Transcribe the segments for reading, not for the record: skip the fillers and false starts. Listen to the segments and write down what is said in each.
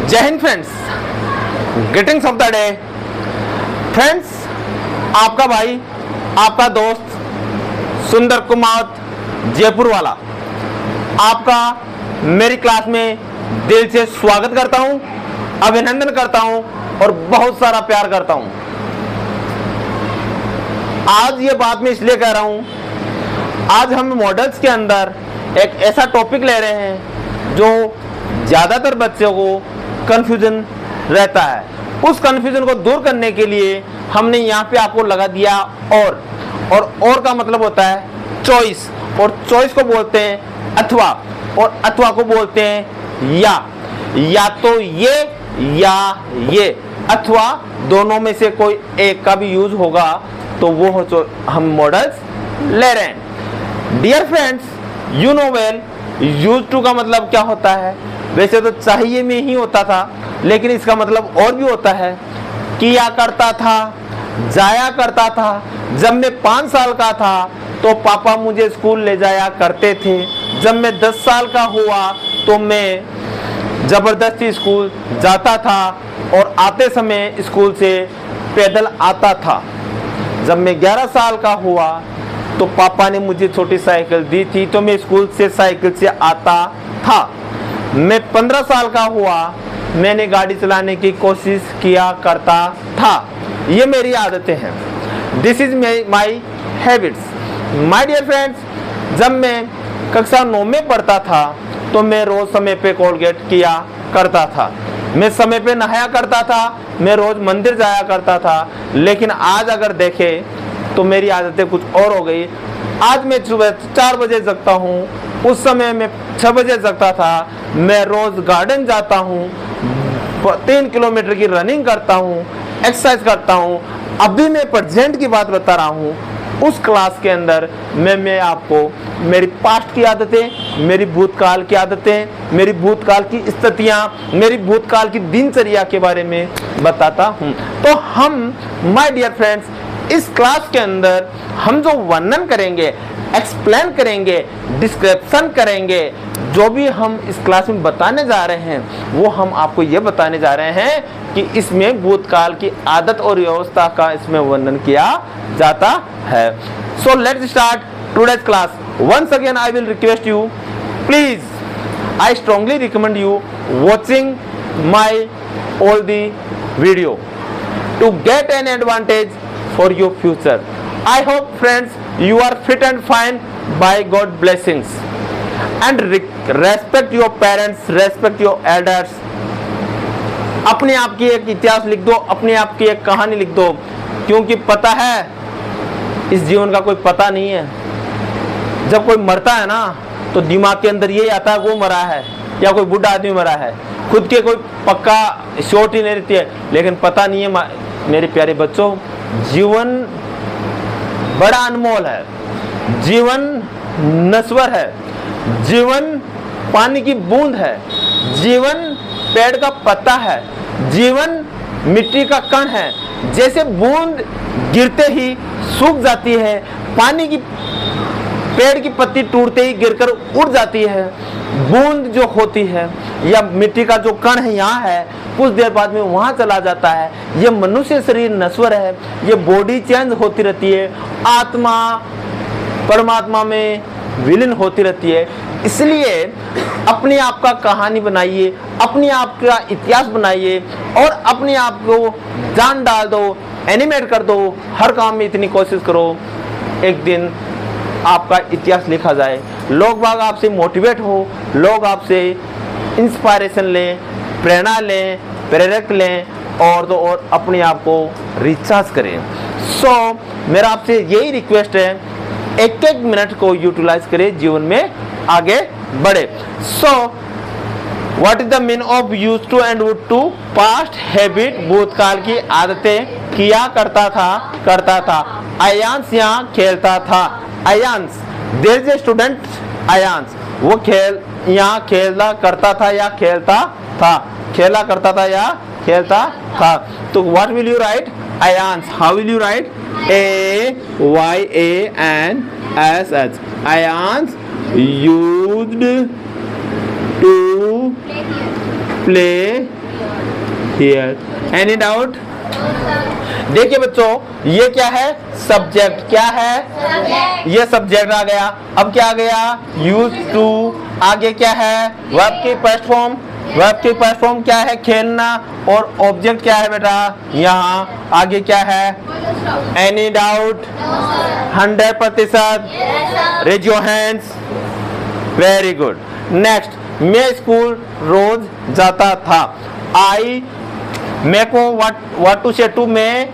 जय Hind friends, greetings of the day. Friends, आपका भाई, आपका दोस्त सुंदर कुमार जयपुर वाला आपका मेरी क्लास में दिल से स्वागत करता हूं, अभिनंदन करता हूं और बहुत सारा प्यार करता हूं। आज ये बात मैं इसलिए कह रहा हूं, आज हम मॉडल्स के अंदर एक ऐसा टॉपिक ले रहे हैं जो ज़्यादातर बच्चों को कंफ्यूजन रहता है। उस कंफ्यूजन को दूर करने के लिए हमने यहाँ पे आपको लगा दिया और का मतलब होता है चॉइस, और चॉइस को बोलते हैं अथवा, और अथवा को बोलते हैं या तो ये या ये, अथवा दोनों में से कोई एक का भी यूज होगा तो वो हो तो हम मॉडल्स ले रहे हैं। Dear friends, you know well use to का मतलब क्या होता है। वैसे तो चाहिए में ही होता था, लेकिन इसका मतलब और भी होता है। किया करता था, जाया करता था। जब मैं 5 साल का था तो पापा मुझे स्कूल ले जाया करते थे। जब मैं 10 साल का हुआ तो मैं जबरदस्ती स्कूल जाता था और आते समय स्कूल से पैदल आता था। जब मैं 11 साल का हुआ तो पापा ने मुझे छोटी साइकिल दी थी तो मैं स्कूल से साइकिल से आता था। मैं 15 साल का हुआ, मैंने गाड़ी चलाने की कोशिश किया करता था। ये मेरी आदतें हैं। This is my habits. My dear friends, जब मैं कक्षा 9 में पढ़ता था तो मैं रोज समय पे कोलगेट किया करता था। मैं समय पे नहाया करता था। मैं रोज मंदिर जाया करता था। लेकिन आज अगर देखें तो मेरी आदतें कुछ और हो गई। आज मैं सुबह 4 बजे जगता हूँ, उस समय मैं 6 बजे जगता था। मैं रोज गार्डन जाता हूँ, 3 किलोमीटर की रनिंग करता हूँ, एक्सरसाइज करता हूँ। अभी मैं प्रेजेंट की बात बता रहा हूँ। उस क्लास के अंदर मैं आपको मेरी पास्ट की आदतें, मेरी भूतकाल की आदतें, मेरी भूतकाल की स्थितियाँ, मेरी भूतकाल की दिनचर्या के बारे में बताता हूँ। तो हम माय डियर फ्रेंड्स, इस क्लास के अंदर हम जो वर्णन करेंगे, एक्सप्लेन करेंगे, डिस्क्रिप्शन करेंगे, जो भी हम इस क्लास में बताने जा रहे हैं वो हम आपको ये बताने जा रहे हैं कि इसमें भूतकाल की आदत और व्यवस्था का इसमें वर्णन किया जाता है। So let's start today's class. Once again I will request you, please I strongly recommend you watching my all the video to get an advantage for your future. I hope friends you are fit and fine by God blessings, and respect your parents, respect your elders. अपने आप की एक इतिहास लिख दो, अपने आप की एक कहानी लिख दो, क्योंकि पता है इस जीवन का कोई पता नहीं है। जब कोई मरता है ना तो दिमाग के अंदर ये आता है वो मरा है या कोई बूढ़ा आदमी मरा है। खुद के कोई पक्का शोट ही नहीं रहती है, लेकिन पता नहीं है। मेरे प्यारे बच्चों, जीवन बड़ा अनमोल है, जीवन नश्वर है, जीवन पानी की बूंद है, जीवन पेड़ का पत्ता है, जीवन मिट्टी का कण है। जैसे बूंद गिरते ही सूख जाती है, पानी की पेड़ की पत्ती टूटते ही गिरकर उड़ जाती है, बूंद जो होती है या मिट्टी का जो कण है यहाँ है, कुछ देर बाद में वहाँ चला जाता है। ये मनुष्य शरीर नश्वर है, ये बॉडी चेंज होती रहती है, आत्मा परमात्मा में विलीन होती रहती है। इसलिए अपने आप का कहानी बनाइए, अपने आप का इतिहास बनाइए और अपने आप को जान डाल दो, एनिमेट कर दो। हर काम में इतनी कोशिश करो एक दिन आपका इतिहास लिखा जाए, लोग बाग आपसे मोटिवेट हो, लोग आपसे इंस्पायरेशन लें, प्रेरणा लें, प्रेरक लें और तो और अपने आप को रिचार्ज करें। सो मेरा आपसे यही रिक्वेस्ट है, एक एक मिनट को यूटिलाइज करें, जीवन में आगे बढ़े। So what is the meaning of use to and would to? Past habit, भूतकाल की आदतें, किया करता था। आयांश यहाँ खेलता था। Ayansh, there is a student Ayansh, वो यहाँ खेला करता था या खेलता था, खेला करता था या खेलता था। तो what will you write? Ayansh. How will you write? AYANSH। Ayansh used to play here. Any doubt? देखिए बच्चों, ये क्या है? सब्जेक्ट। क्या है? ये सब्जेक्ट आ गया। अब क्या आ गया? Use to. आगे क्या है? वर्ब की फर्स्ट फॉर्म। वर्ब की फर्स्ट फॉर्म क्या है? खेलना। और ऑब्जेक्ट क्या है बेटा? यहाँ। आगे क्या है? Any doubt? 100%? Raise your hands. Very good. Next, मैं स्कूल रोज जाता था। आई, मैं को व्हाट टू से टू में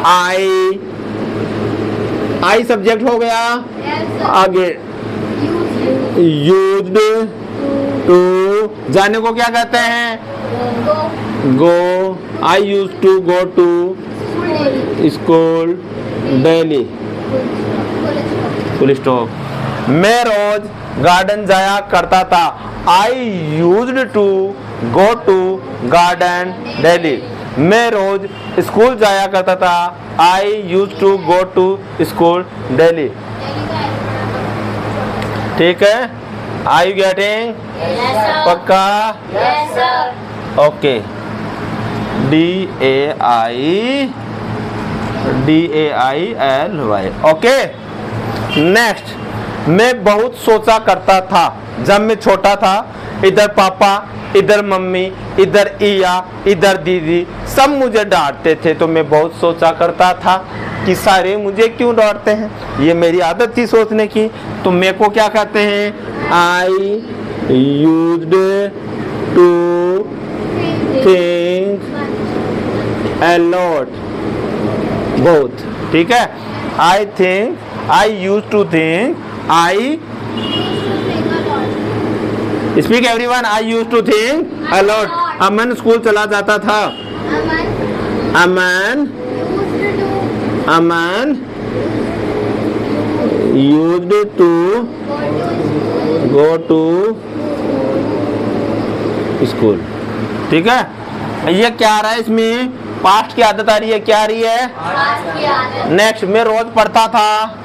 आई सब्जेक्ट हो गया। आगे यूज्ड टू, जाने को क्या कहते हैं? Go. I use to go to school daily. Full stop. मैं रोज गार्डन जाया करता था। I used to go to garden daily. मैं रोज स्कूल जाया करता था। I use to go to school daily. ठीक है? Are you getting? पक्का? ओके। DAILY। ओके। नेक्स्ट, मैं बहुत सोचा करता था जब मैं छोटा था। इधर पापा, इधर मम्मी, इधर ईया, इधर दीदी, सब मुझे डांटते थे, तो मैं बहुत सोचा करता था कि सारे मुझे क्यों डांटते हैं। ये मेरी आदत थी सोचने की। तो मेरे को क्या कहते हैं? I used to think a lot। बहुत। ठीक है? I think, I use to think, I speak everyone. I use to think a lot। Aman school चला जाता था। Aman used to go to school. ठीक है? ये क्या आ रहा है इसमें? पास्ट की आदत आ रही है। क्या आ रही है? नेक्स्ट, मैं रोज पढ़ता था।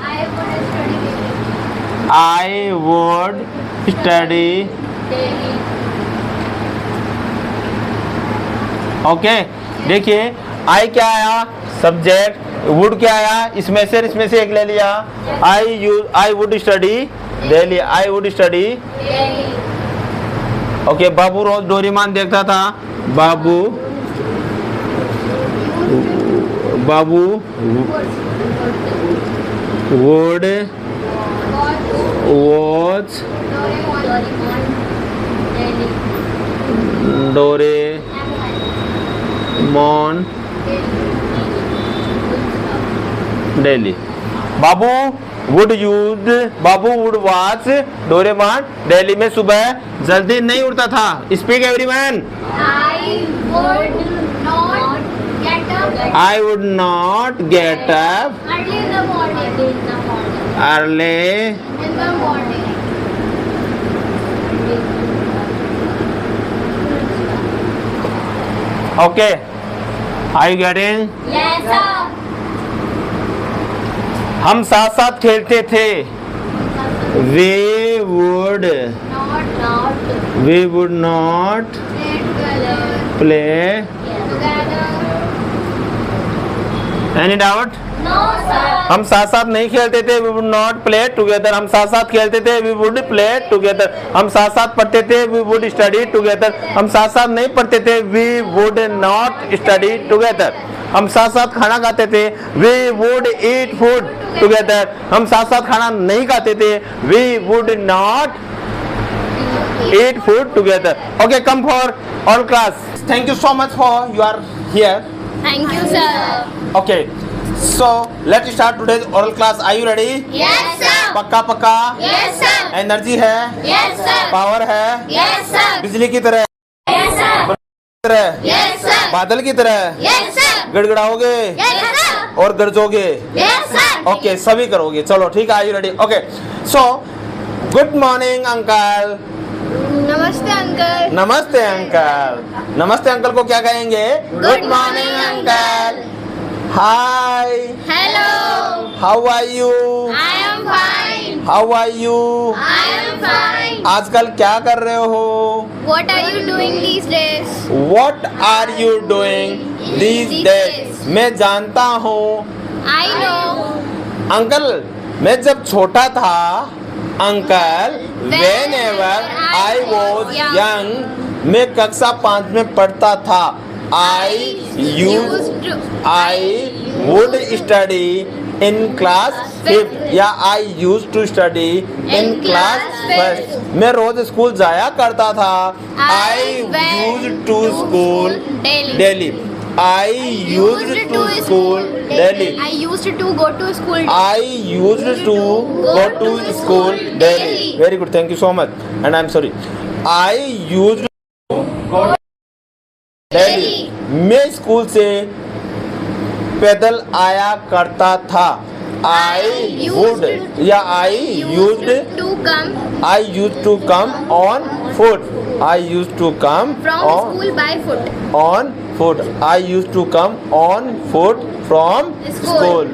I would study. ओके। देखिए, आई क्या आया? सब्जेक्ट। वुड क्या आया? इसमें से एक ले लिया। I would study daily. I would study. Okay. Babu रोज डोरेमोन देखता था। Babu would watch Doraemon daily. Babu would watch Doraemon daily. में सुबह जल्दी नहीं उठता था। Speak everyone. I would not get up early in the morning. Okay. Are you getting? Yes, sir. हम साथ साथ खेलते थे। We would not play Any doubt? No, sir. हम साथ साथ नहीं खेलते थे। We would not play together। हम साथ साथ खेलते थे। We would play together। हम साथ साथ पढ़ते थे। We would study together। हम साथ साथ नहीं पढ़ते थे। We would not study together। हम साथ साथ खाना खाते थे। We would eat food together। हम साथ साथ खाना नहीं खाते थे। We would not eat food together। Okay, come for all class। Thank you so much for you are here। Thank you, sir. Okay, so let's start today's oral class. Are you ready? Yes, sir. पक्का? Yes, sir. Energy है? Yes, sir. Power है? Yes, sir. बिजली की तरह? Yes, sir. तरह? Yes, sir. बादल की तरह? Yes, sir. गड़गड़ाओगे? Yes, sir. और गरजोगे? Yes, sir. ओके, सभी करोगे। चलो ठीक है। Are you ready? Okay, so good morning uncle. नमस्ते अंकल। नमस्ते अंकल। नमस्ते अंकल को क्या कहेंगे? Good morning, uncle. Hi. Hello. How are you? I am fine. How are you? I am fine. आजकल क्या कर रहे हो? What are you doing these days? What are you doing these days? मैं जानता हूँ। I know. अंकल, मैं जब छोटा था, uncle, whenever I was young, मैं कक्षा 5 में पढ़ता था। I would study in class 5th या I used to study in class 1st। मैं रोज स्कूल जाया करता था। I used to school daily। I used to school daily। I used to go to school. I used to go to school daily। Very good, thank you so much and I'm sorry। I used to go daily। मैं school से पैदल आया करता था। I would या I used to come I used to come on foot। I used to come from on school by foot. on foot। I used to come on foot from School। school।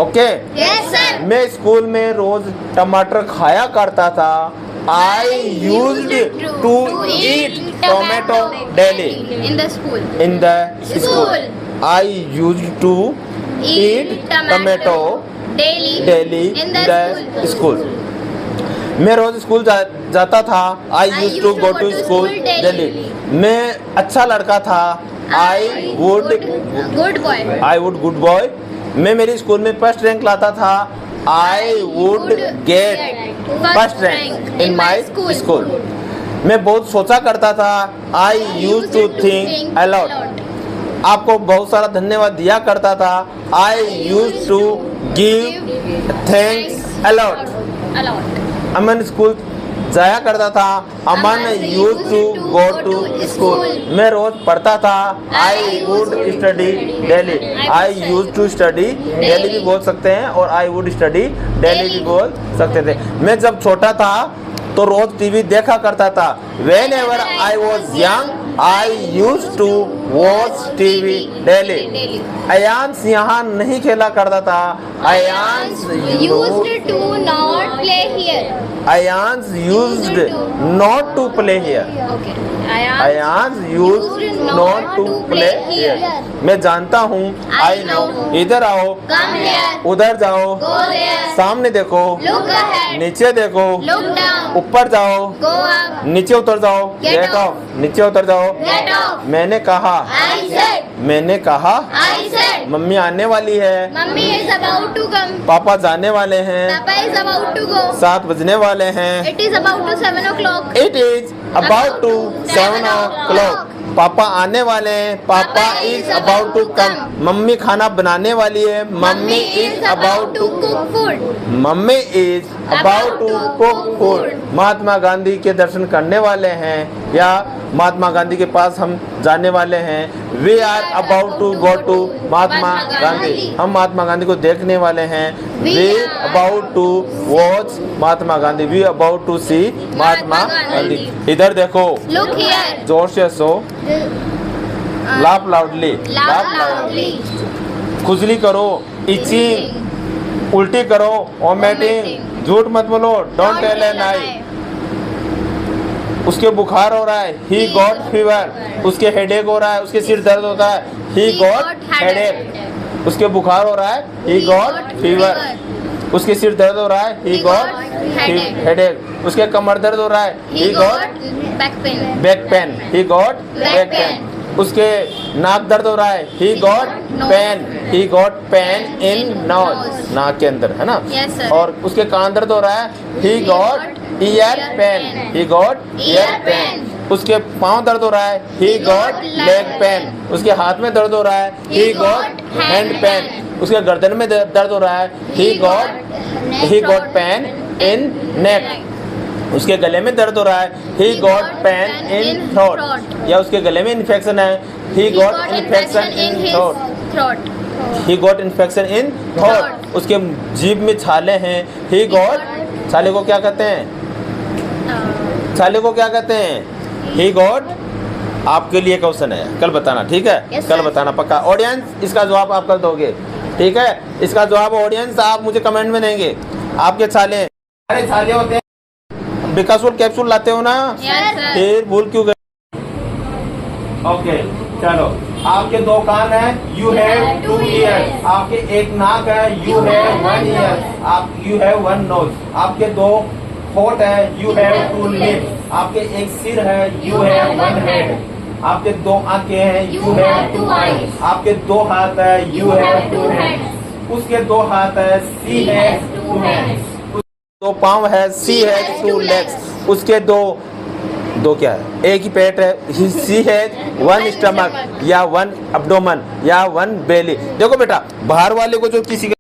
Okay। Yes, sir. मैं school में रोज टमाटर खाया करता था। I used to eat tomato daily in the school. in the school। School। I used to eat tomato daily in the school। मैं रोज school जाता था। I used to go to school daily। मैं अच्छा लड़का था। I would good boy. good boy। मैं मेरी स्कूल में फर्स्ट रैंक लाता था। I would get first rank in my school। मैं बहुत सोचा करता था। I used to think a lot। आपको बहुत सारा धन्यवाद दिया करता था। I used to give thanks a lot। A lot. Aman school जाया करता था। Aman use to go to school. मैं रोज पढ़ता था। I would study daily. I use to study daily भी बोल सकते हैं और आई वुड स्टडी डेली भी बोल सकते थे। मैं जब छोटा था तो रोज टीवी देखा करता था। Whenever I was young I use to watch TV daily. Ayansh यहाँ नहीं खेला करता था। Ayansh used to not play here. Ayansh used not to play here. Okay. Ayansh used not to play here. मैं जानता हूँ। I know. इधर आओ, Come here. उधर जाओ, Go there. सामने देखो, Look ahead. नीचे देखो, Look down. ऊपर जाओ, Go up. नीचे उतर जाओ, Get गेट off. ऑफ, नीचे उतर जाओ। Get off. मैंने कहा, I said. मैंने कहा, I said. मम्मी आने वाली है, Mummy is about to come. पापा जाने वाले हैं, Papa is about to go. 7 बजने वाले हैं। It is about to 7 o'clock. It is about to 7 o'clock। पापा आने वाले हैं। Papa is about to come. मम्मी खाना बनाने वाली है। Mummy is about to cook food. Mummy is about to cook food. Mahatma Gandhi के दर्शन करने वाले हैं या महात्मा गांधी के पास हम जाने वाले हैं। We are about to go to Mahatma Gandhi. हम महात्मा गांधी को देखने वाले हैं। We about to watch Mahatma Gandhi. We about to see Mahatma Gandhi. इधर देखो, Look here. जोर से हंसो, लाफ लाउडली, Laugh loudly. खुजली करो, इचिंग, उल्टी करो, वॉमिटिंग, झूठ मत बोलो, डोंट टेल ए लाई। उसके बुखार हो रहा है, ही गॉट फीवर। उसके हेडेक हो रहा है, उसके सिर दर्द होता है, ही गॉट हेडेक। उसके बुखार हो रहा है, ही गॉट फीवर। उसके सिर दर्द हो रहा है, ही गॉट हेडेक। उसके कमर दर्द हो रहा है, He got back pain. Back pain, he got back pain. उसके नाक दर्द हो रहा है, he got pain, he got pain in nose, नाक के अंदर, है ना। Yes, sir. और उसके कान दर्द हो रहा है, he got ear pain, he got ear pain. उसके पाँव दर्द हो रहा है, ही गॉट लेग पेन। उसके हाथ में दर्द हो रहा है, ही गॉट हैंड पेन। उसके गर्दन में दर्द हो रहा है, ही गॉट पेन इन नेक। उसके गले में दर्द हो रहा है, he got pain in throat. या उसके गले में इन्फेक्शन है, he got infection in throat. He got infection in throat. उसके जीभ में छाले हैं, ही गॉट, छाले को क्या कहते हैं? छाले को क्या कहते हैं? ही गॉट आपके लिए क्वेश्चन है, कल बताना, ठीक है? Yes, कल sir. बताना पक्का। ऑडियंस इसका जवाब आप कल दोगे, ठीक है? इसका जवाब ऑडियंस आप मुझे कमेंट में देंगे। आपके छाले, अरे छाले होते हैं, बिकासुल कैप्सूल लाते हो ना, Yes, sir. फिर भूल क्यों गए? ओके चलो, आपके 2 कान है, यू हैव 2 ईयर। आपके 1 नाक है, यू हैव 1 ईयर। आप यू हैव 1 नोज। आपके 2 होठ है, यू हैव 2 लिप्स। आपके 1 सिर है, यू हैव 1 हेड। आपके 2 आंखें हैं, यू हैव 2 आईज। आपके 2 हाथ है, यू हैव 2 हैंड्स। उसके 2 हाथ है, सी हैज 2 हैंड्स। 2 पाँव है, सी हैज 2 लेग्स। उसके 2 क्या है, एक ही पेट है, सी हैज 1 स्टमक या 1 एब्डोमेन या 1 बेली। देखो बेटा, बाहर वाले को जो किसी का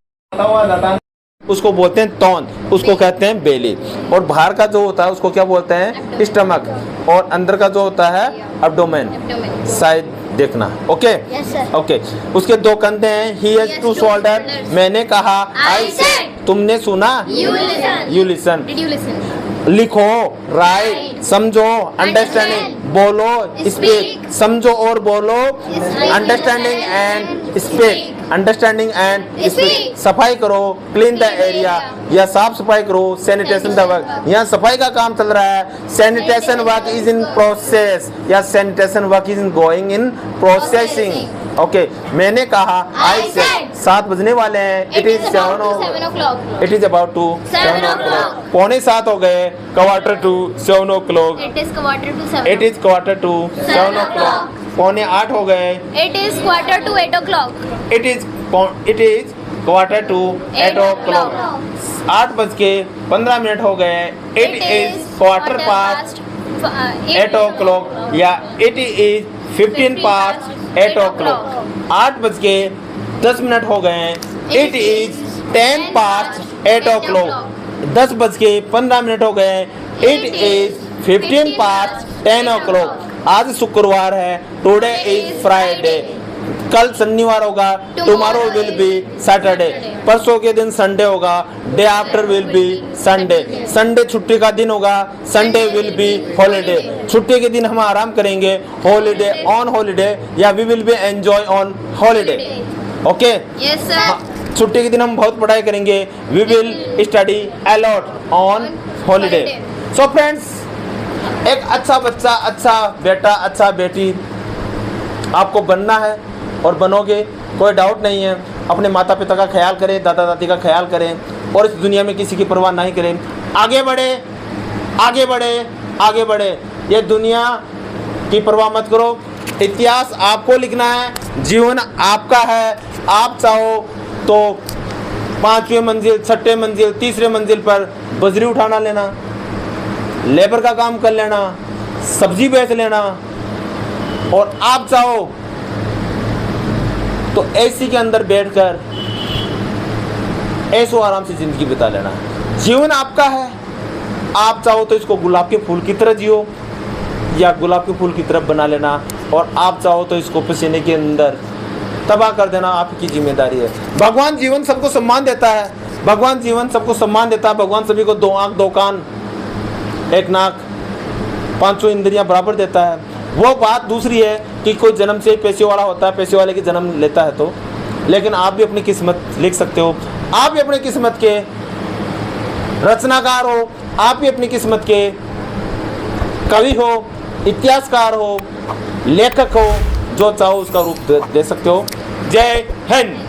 उसको बोलते हैं तौन, उसको कहते हैं बेली। और बाहर का जो होता है उसको क्या बोलते हैं, स्टमक। और अंदर का जो होता है एब्डोमेन। Abdomen. शायद देखना, ओके Yes, sir. ओके। उसके 2 कंधे हैं, ही हैज 2 शोल्डर। मैंने कहा, आई सेड। तुमने सुना, You listen. You listen. Did you listen? लिखो, राइट, समझो, अंडरस्टैंडिंग, बोलो, स्पीक। समझो और बोलो, understanding and speak. Understanding and speak. सफाई करो, क्लीन द एरिया, या साफ सफाई करो, सैनिटेशन द वर्क। यहाँ सफाई का काम चल रहा है, sanitation work is in process, या sanitation work is in going in processing. Okay, मैंने कहा, आई सेड। 7 बजने वाले हैं, it is 7 o'clock. It is about to 7 o'clock. 6:45 हो गए, 7:15 o'clock. It is quarter to 7. It is 7:15 7 o'clock. 7:45 हो गए, It is quarter to 8 o'clock. It is 8 o'clock. 8:15 हो गए, इट इज 8 o'clock या इट इज 8 o'clock. 8:10 हो गए, इट इज 8 o'clock. 10:15 हो गए, इट इज 10 o'clock. आज शुक्रवार है, टुडे इज फ्राइडे। कल शनिवार होगा, टुमारो विल बी सैटरडे। परसों के दिन संडे होगा, day after will be Sunday. Sunday छुट्टी का दिन होगा, संडे विल बी हॉलीडे। छुट्टी के दिन हम आराम करेंगे, हॉलीडे ऑन हॉलीडे, या we will be enjoy on holiday. Okay, Yes, sir. छुट्टी के दिन हम बहुत पढ़ाई करेंगे, we will study a lot on holiday. So friends, एक अच्छा बच्चा, अच्छा बेटा, अच्छा बेटी आपको बनना है और बनोगे, कोई डाउट नहीं है। अपने माता पिता का ख्याल करें, दादा दादी का ख्याल करें, और इस दुनिया में किसी की परवाह नहीं करें। आगे बढ़े, आगे बढ़े, आगे बढ़े। ये दुनिया की परवाह मत करो। इतिहास आपको लिखना है, जीवन आपका है। आप चाहो तो 5वीं मंजिल, 6ठे मंजिल, 3रे मंजिल पर बजरी उठाना लेना, लेबर का काम कर लेना, सब्जी बेच लेना। और आप चाहो तो एसी के अंदर बैठकर ऐसो आराम से जिंदगी बिता लेना। जीवन आपका है। आप चाहो तो इसको गुलाब के फूल की तरह जियो, या गुलाब के फूल की तरफ बना लेना। और आप चाहो तो इसको पसीने के अंदर तबाह कर देना, आपकी जिम्मेदारी है। भगवान जीवन सबको सम्मान देता है, भगवान जीवन सबको सम्मान देता है। भगवान सभी को 2 आंख, 2 कान, 1 नाक, 5 इंद्रियां बराबर देता है। वो बात दूसरी है कि कोई जन्म से पैसे वाला होता है, पैसे वाले की जन्म लेता है तो, लेकिन आप भी अपनी किस्मत लिख सकते हो। आप भी अपनी किस्मत के रचनाकार हो, आप भी अपनी किस्मत के कवि हो, इतिहासकार हो, लेखक हो। जो चाहो उसका रूप दे सकते हो। जय हिंद।